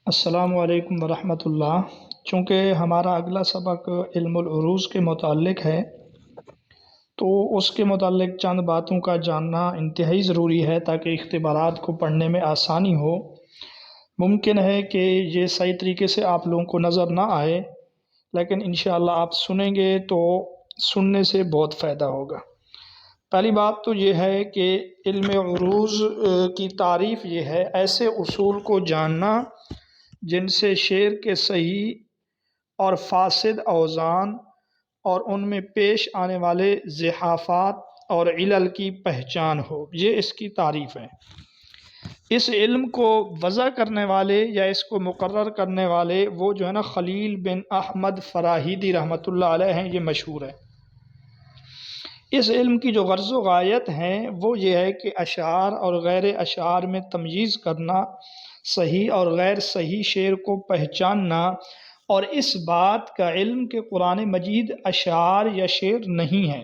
السلام علیکم ورحمۃ اللہ۔ چونکہ ہمارا اگلا سبق علم العروض کے متعلق ہے تو اس کے متعلق چند باتوں کا جاننا انتہائی ضروری ہے تاکہ اختبارات کو پڑھنے میں آسانی ہو۔ ممکن ہے کہ یہ صحیح طریقے سے آپ لوگوں کو نظر نہ آئے، لیکن انشاءاللہ آپ سنیں گے تو سننے سے بہت فائدہ ہوگا۔ پہلی بات تو یہ ہے کہ علم عروض کی تعریف یہ ہے ایسے اصول کو جاننا جن سے شعر کے صحیح اور فاسد اوزان اور ان میں پیش آنے والے زحافات اور علل کی پہچان ہو، یہ اس کی تعریف ہے۔ اس علم کو وضع کرنے والے یا اس کو مقرر کرنے والے وہ جو ہے نا خلیل بن احمد فراہیدی رحمۃ اللہ علیہ ہیں، یہ مشہور ہے۔ اس علم کی جو غرض و غایت ہیں وہ یہ ہے کہ اشعار اور غیر اشعار میں تمییز کرنا، صحیح اور غیر صحیح شعر کو پہچاننا، اور اس بات کا علم کہ قرآن مجید اشعار یا شعر نہیں ہے۔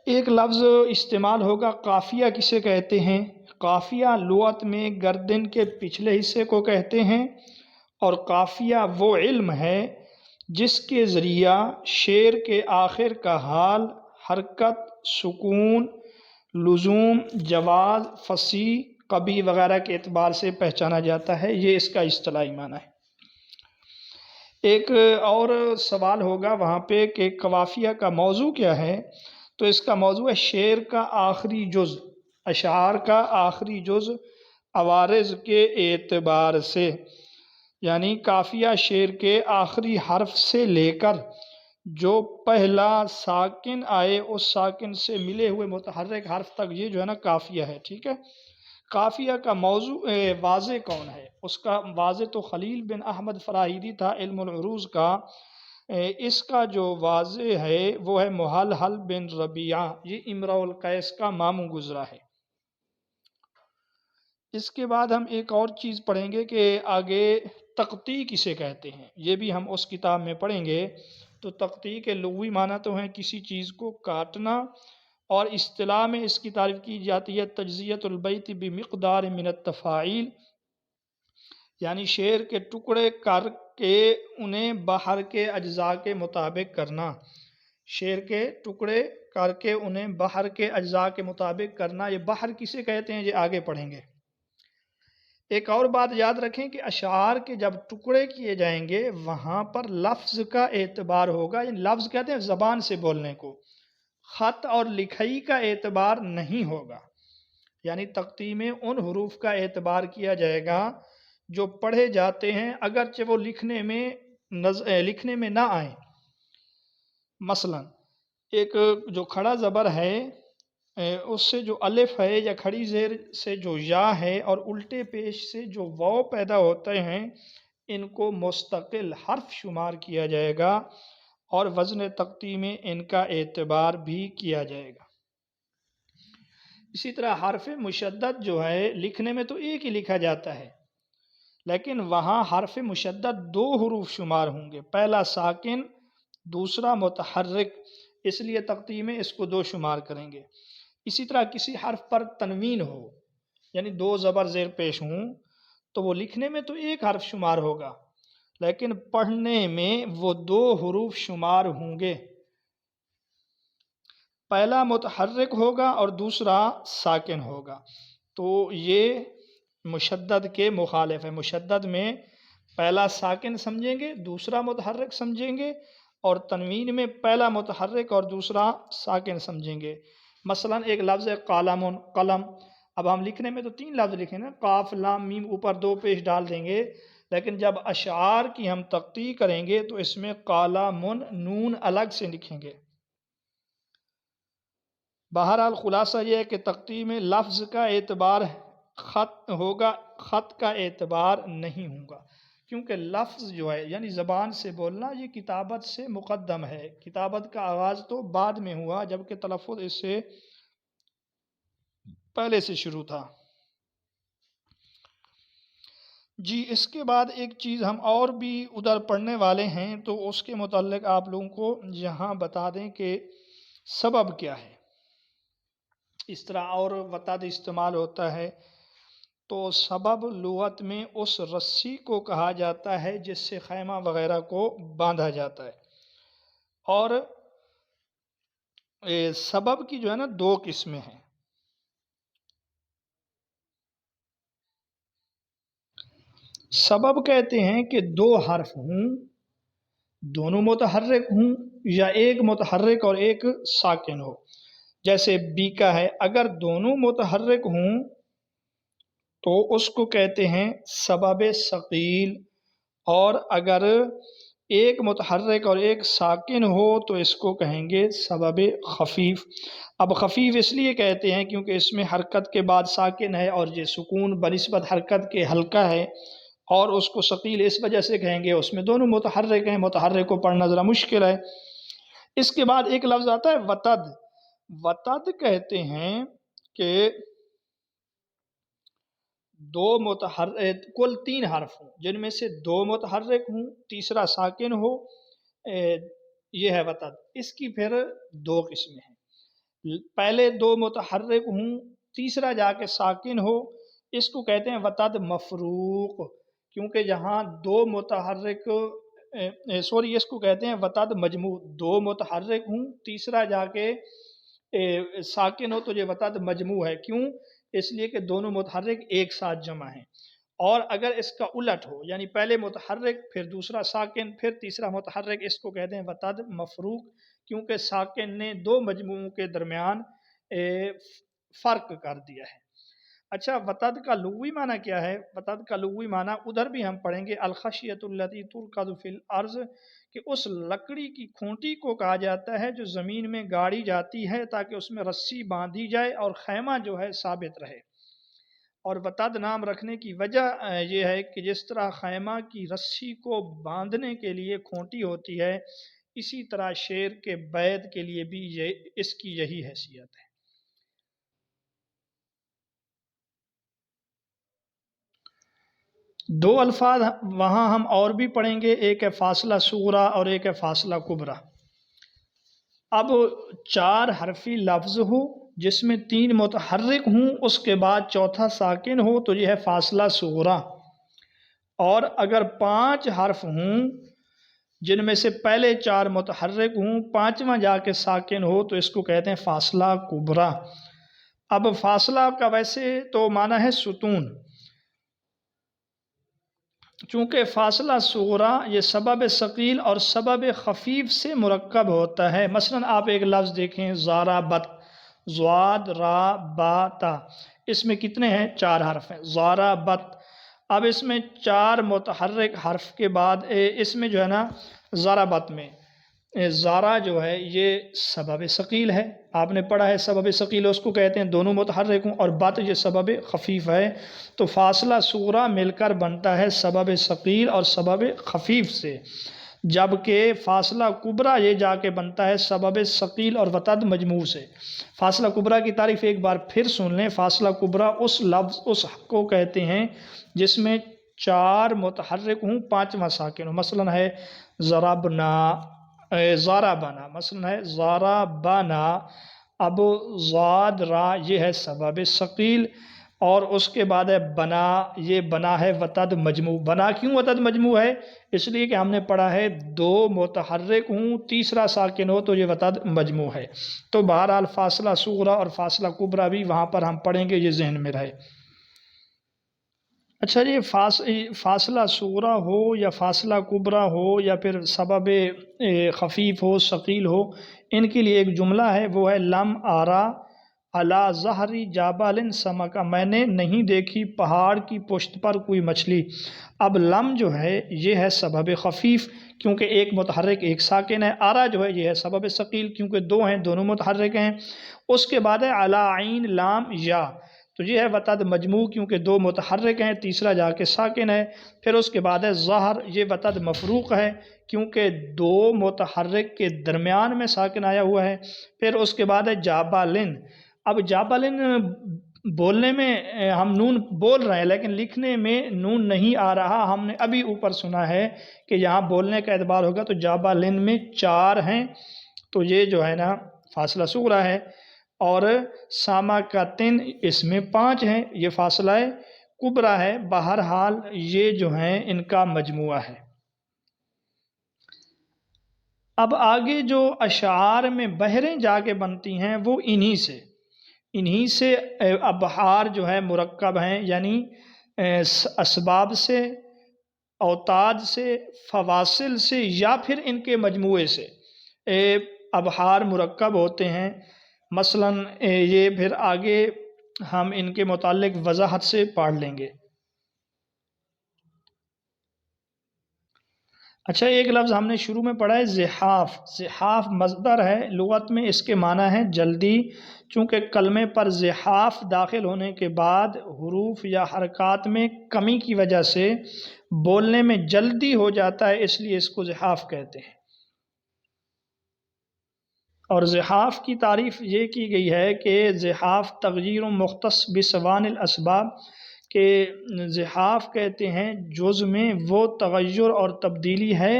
ایک لفظ استعمال ہوگا قافیہ، کسے کہتے ہیں؟ قافیہ لغت میں گردن کے پچھلے حصے کو کہتے ہیں، اور قافیہ وہ علم ہے جس کے ذریعہ شعر کے آخر کا حال، حرکت، سکون، لزوم، جواز، فصیح، قبیح وغیرہ کے اعتبار سے پہچانا جاتا ہے۔ یہ اس کا اصطلاحی معنی ہے۔ ایک اور سوال ہوگا وہاں پہ کہ قافیہ کا موضوع کیا ہے؟ تو اس کا موضوع ہے شعر کا آخری جز، اشعار کا آخری جز عوارض کے اعتبار سے، یعنی قافیہ شعر کے آخری حرف سے لے کر جو پہلا ساکن آئے اس ساکن سے ملے ہوئے متحرک حرف تک، یہ جو ہے نا قافیہ ہے، ٹھیک ہے۔ قافیہ کا موضوع واضح کون ہے؟ اس کا واضح تو خلیل بن احمد فراہیدی تھا علم العروض کا۔ اس کا جو واضح ہے وہ ہے محلحل بن ربیعہ، یہ امرؤ القیس کا ماموں گزرا ہے۔ اس کے بعد ہم ایک اور چیز پڑھیں گے کہ آگے تقطیع کسے کہتے ہیں، یہ بھی ہم اس کتاب میں پڑھیں گے۔ تو تقطیع کے لغوی معنی تو ہیں کسی چیز کو کاٹنا، اور اصطلاح میں اس کی تعریف کی جاتی ہے تجزیۃ البیت بمقدار من التفاعیل، یعنی شعر کے ٹکڑے کر کے انہیں بحر کے اجزاء کے مطابق کرنا۔ شعر کے ٹکڑے کر کے انہیں بحر کے اجزاء کے مطابق کرنا، یہ بحر کسے کہتے ہیں یہ آگے پڑھیں گے۔ ایک اور بات یاد رکھیں کہ اشعار کے جب ٹکڑے کیے جائیں گے وہاں پر لفظ کا اعتبار ہوگا، یعنی لفظ کہتے ہیں زبان سے بولنے کو، خط اور لکھائی کا اعتبار نہیں ہوگا۔ یعنی تقطیع میں ان حروف کا اعتبار کیا جائے گا جو پڑھے جاتے ہیں اگرچہ وہ لکھنے میں نہ آئیں۔ مثلا ایک جو کھڑا زبر ہے اس سے جو الف ہے یا کھڑی زیر سے جو یا ہے اور الٹے پیش سے جو واو پیدا ہوتے ہیں، ان کو مستقل حرف شمار کیا جائے گا اور وزن تقطیع میں ان کا اعتبار بھی کیا جائے گا۔ اسی طرح حرف مشدد جو ہے لکھنے میں تو ایک ہی لکھا جاتا ہے، لیکن وہاں حرف مشدد دو حروف شمار ہوں گے، پہلا ساکن، دوسرا متحرک، اس لیے تقطیع میں اس کو دو شمار کریں گے۔ اسی طرح کسی حرف پر تنوین ہو، یعنی دو زبر زیر پیش ہوں، تو وہ لکھنے میں تو ایک حرف شمار ہوگا لیکن پڑھنے میں وہ دو حروف شمار ہوں گے، پہلا متحرک ہوگا اور دوسرا ساکن ہوگا۔ تو یہ مشدد کے مخالف ہے۔ مشدد میں پہلا ساکن سمجھیں گے، دوسرا متحرک سمجھیں گے، اور تنوین میں پہلا متحرک اور دوسرا ساکن سمجھیں گے۔ مثلا ایک لفظ ہے قلم، قلم، اب ہم لکھنے میں تو تین لفظ لکھیں نا، قاف لام میم، اوپر دو پیش ڈال دیں گے، لیکن جب اشعار کی ہم تقطیع کریں گے تو اس میں قلم نون الگ سے لکھیں گے۔ بہرحال خلاصہ یہ ہے کہ تقطیع میں لفظ کا اعتبار خط ہوگا، خط کا اعتبار نہیں ہوگا، کیونکہ لفظ جو ہے یعنی زبان سے بولنا یہ کتابت سے مقدم ہے۔ کتابت کا آغاز تو بعد میں ہوا جبکہ تلفظ اس سے پہلے سے شروع تھا۔ جی اس کے بعد ایک چیز ہم اور بھی ادھر پڑھنے والے ہیں تو اس کے متعلق آپ لوگوں کو یہاں بتا دیں کہ سبب کیا ہے۔ اس طرح اور وتد استعمال ہوتا ہے تو سبب لغت میں اس رسی کو کہا جاتا ہے جس سے خیمہ وغیرہ کو باندھا جاتا ہے۔ اور سبب کی جو ہے نا دو قسمیں ہیں۔ سبب کہتے ہیں کہ دو حرف ہوں، دونوں متحرک ہوں، یا ایک متحرک اور ایک ساکن ہو۔ جیسے بی کا ہے، اگر دونوں متحرک ہوں تو اس کو کہتے ہیں سبب ثقیل، اور اگر ایک متحرک اور ایک ساکن ہو تو اس کو کہیں گے سبب خفیف۔ اب خفیف اس لیے کہتے ہیں کیونکہ اس میں حرکت کے بعد ساکن ہے، اور یہ سکون بنسبت حرکت کے ہلکا ہے، اور اس کو ثقیل اس وجہ سے کہیں گے اس میں دونوں متحرک ہیں، متحرک کو پڑھنا ذرا مشکل ہے۔ اس کے بعد ایک لفظ آتا ہے وتد۔ وتد کہتے ہیں کہ دو متحرک، کل تین حرف ہوں جن میں سے دو متحرک ہوں، تیسرا ساکن ہو، یہ ہے وتد۔ اس کی پھر دو قسمیں ہیں۔ پہلے دو متحرک ہوں، تیسرا جا کے ساکن ہو، اس کو کہتے ہیں وتد مفروق، کیونکہ جہاں دو متحرک اس کو کہتے ہیں وتد مجموع، دو متحرک ہوں تیسرا جا کے ساکن ہو تو یہ وتد مجموع ہے۔ کیوں؟ اس لیے کہ دونوں متحرک ایک ساتھ جمع ہیں۔ اور اگر اس کا الٹ ہو، یعنی پہلے متحرک پھر دوسرا ساکن پھر تیسرا متحرک، اس کو کہتے ہیں وتد مفروق، کیونکہ ساکن نے دو مجموعوں کے درمیان فرق کر دیا ہے۔ اچھا، وتد کا لغوی معنی کیا ہے؟ وتد کا لغوی معنی ادھر بھی ہم پڑھیں گے الخشیۃ التی ترکض فی الارض، کہ اس لکڑی کی کھونٹی کو کہا جاتا ہے جو زمین میں گاڑی جاتی ہے تاکہ اس میں رسی باندھی جائے اور خیمہ جو ہے ثابت رہے۔ اور وتد نام رکھنے کی وجہ یہ ہے کہ جس طرح خیمہ کی رسی کو باندھنے کے لیے کھونٹی ہوتی ہے، اسی طرح شیر کے بیت کے لیے بھی اس کی یہی حیثیت ہے۔ دو الفاظ وہاں ہم اور بھی پڑھیں گے، ایک ہے فاصلہ صغریٰ اور ایک ہے فاصلہ کبریٰ۔ اب چار حرفی لفظ ہو جس میں تین متحرک ہوں، اس کے بعد چوتھا ساکن ہو تو یہ ہے فاصلہ صغریٰ۔ اور اگر پانچ حرف ہوں جن میں سے پہلے چار متحرک ہوں، پانچواں جا کے ساکن ہو تو اس کو کہتے ہیں فاصلہ کبریٰ۔ اب فاصلہ کا ویسے تو معنی ہے ستون، چونکہ فاصلہ صغریٰ یہ سبب ثقیل اور سبب خفیف سے مرکب ہوتا ہے۔ مثلا آپ ایک لفظ دیکھیں ضاربت، ضاد را با تا، اس میں کتنے ہیں؟ چار حرف ہیں، ضاربت۔ اب اس میں چار متحرک حرف کے بعد اس میں جو ہے نا ضربت میں زارا جو ہے یہ سبب ثقیل ہے، آپ نے پڑھا ہے سبب ثقیل اس کو کہتے ہیں دونوں متحرک ہوں، اور بت یہ سبب خفیف ہے، تو فاصلہ صغریٰ مل کر بنتا ہے سبب ثقیل اور سبب خفیف سے، جبکہ فاصلہ کبریٰ یہ جا کے بنتا ہے سبب ثقیل اور وتد مجموع سے۔ فاصلہ کبریٰ کی تعریف ایک بار پھر سن لیں۔ فاصلہ کبریٰ اس لفظ اس کو کہتے ہیں جس میں چار متحرک ہوں پانچواں ساکن ہوں، مثلا ہے ضربنا، ضاربنا، مثلا ہے ضاربنا۔ اب ضاد را یہ ہے سبب ثقیل، اور اس کے بعد ہے بنا، یہ بنا ہے وتد مجموع۔ بنا کیوں وتد مجموع ہے؟ اس لیے کہ ہم نے پڑھا ہے دو متحرک ہوں تیسرا ساکن ہو تو یہ وتد مجموع ہے۔ تو بہرحال فاصلہ صغریٰ اور فاصلہ کبریٰ بھی وہاں پر ہم پڑھیں گے، یہ ذہن میں رہے۔ اچھا جی، فاصلہ صغریٰ ہو یا فاصلہ کبریٰ ہو یا پھر سبب خفیف ہو ثقیل ہو، ان کے لیے ایک جملہ ہے، وہ ہے لم آرا علی ظہری جبل سمکا، میں نے نہیں دیکھی پہاڑ کی پشت پر کوئی مچھلی۔ اب لم جو ہے یہ ہے سبب خفیف کیونکہ ایک متحرک ایک ساکن ہے، آرا جو ہے یہ ہے سبب ثقیل کیونکہ دو ہیں دونوں متحرک ہیں، اس کے بعد ہے علی عین لام یا، تو یہ ہے وتد مجموع کیونکہ دو متحرک ہیں تیسرا جا کے ساکن ہے، پھر اس کے بعد ہے ظہر، یہ وتد مفروق ہے کیونکہ دو متحرک کے درمیان میں ساکن آیا ہوا ہے، پھر اس کے بعد ہے جابالن۔ اب جابالن بولنے میں ہم نون بول رہے ہیں لیکن لکھنے میں نون نہیں آ رہا، ہم نے ابھی اوپر سنا ہے کہ یہاں بولنے کا اعتبار ہوگا تو جابالن میں چار ہیں تو یہ جو ہے نا فاصلہ صغریٰ ہے، اور سامکتن اس میں پانچ ہیں، یہ فاصلہ کبرا ہے، بہرحال یہ جو ہیں ان کا مجموعہ ہے۔ اب آگے جو اشعار میں بحریں جا کے بنتی ہیں وہ انہی سے ابحار جو ہے مرکب ہیں، یعنی اسباب سے، اوتاد سے، فواصل سے، یا پھر ان کے مجموعے سے ابحار مرکب ہوتے ہیں۔ مثلا یہ پھر آگے ہم ان کے متعلق وضاحت سے پڑھ لیں گے۔ اچھا، ایک لفظ ہم نے شروع میں پڑھا ہے زحاف۔ زحاف مصدر ہے، لغت میں اس کے معنی ہے جلدی۔ چونکہ کلمے پر زحاف داخل ہونے کے بعد حروف یا حرکات میں کمی کی وجہ سے بولنے میں جلدی ہو جاتا ہے، اس لیے اس کو زحاف کہتے ہیں۔ اور زحاف کی تعریف یہ کی گئی ہے کہ زحاف تغییر مختص بسوان الاسباب، کہ زحاف کہتے ہیں جز میں وہ تغیر اور تبدیلی ہے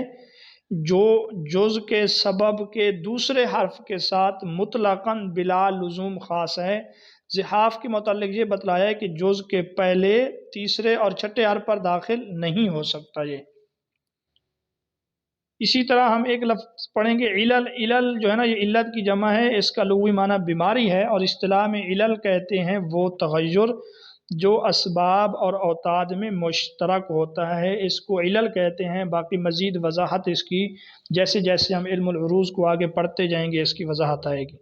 جو جز کے سبب کے دوسرے حرف کے ساتھ مطلقاً بلا لزوم خاص ہے۔ زحاف کے متعلق یہ بتلایا ہے کہ جز کے پہلے، تیسرے اور چھٹے حرف پر داخل نہیں ہو سکتا یہ۔ اسی طرح ہم ایک لفظ پڑھیں گے علل۔ علل جو ہے نا، یہ علت کی جمع ہے، اس کا لغوی معنی بیماری ہے، اور اصطلاح میں علل کہتے ہیں وہ تغیر جو اسباب اور اوتاد میں مشترک ہوتا ہے، اس کو علل کہتے ہیں۔ باقی مزید وضاحت اس کی جیسے جیسے ہم علم العروض کو آگے پڑھتے جائیں گے اس کی وضاحت آئے گی۔